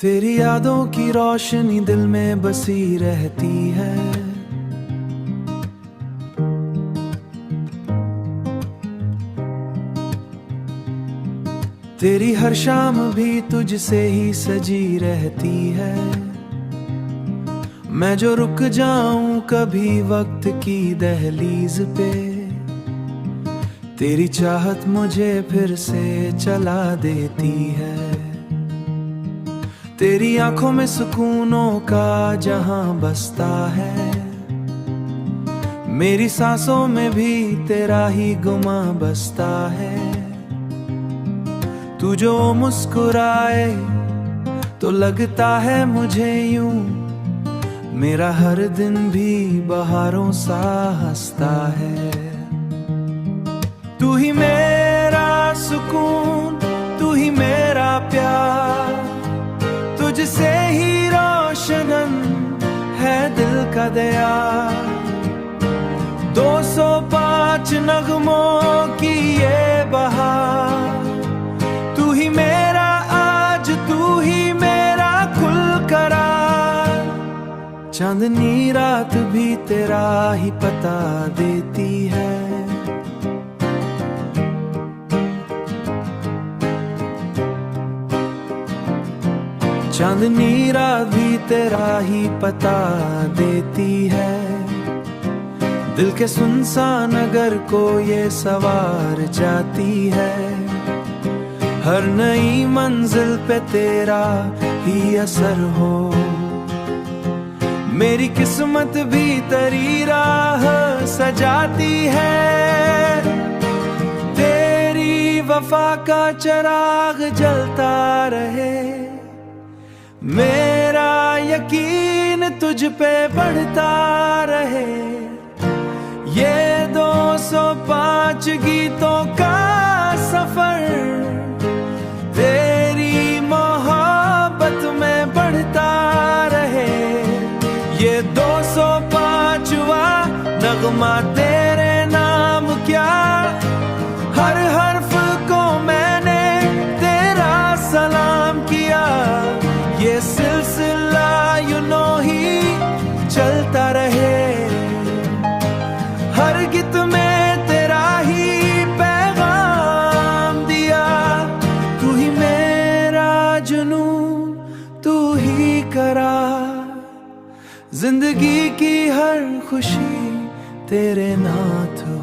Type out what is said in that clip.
तेरी यादों की रोशनी दिल में बसी रहती है। तेरी हर शाम भी तुझसे ही सजी रहती है। मैं जो रुक जाऊं कभी वक्त की दहलीज पे, तेरी चाहत मुझे फिर से चला देती है। तेरी आंखों में सुकूनों का जहां बसता है, मेरी सांसों में भी तेरा ही गुमा बसता है। तू जो मुस्कुराए तो लगता है मुझे यूं, मेरा हर दिन भी बहारों सा हंसता है। तू ही मेरा सुकून, तू ही मेरा प्यार, तुझसे ही रोशनन है दिल का दया। 205 नगमों की ये बहार, तू ही मेरा आज, तू ही मेरा कुल करार। चांदनी रात भी तेरा ही पता देती है। चांदनी रात भी तेरा ही पता देती है। दिल के सुनसान नगर को ये सवार जाती है। हर नई मंजिल पे तेरा ही असर हो, मेरी किस्मत भी तेरी राह सजाती है। तेरी वफा का चिराग जलता रहे, मेरा यकीन तुझ पे बढ़ता रहे। ये 205 गीतों का सफर तेरी मोहब्बत में बढ़ता रहे। ये 205वां नगमा तेरे नाम क्या, हर हर्फ को मैंने तेरा सलाम किया। ये सिलसिला ही चलता रहे, हर गीत में तेरा ही पैगाम दिया। तू ही मेरा जुनून, तू ही करार, जिंदगी की हर खुशी तेरे नाथ हो।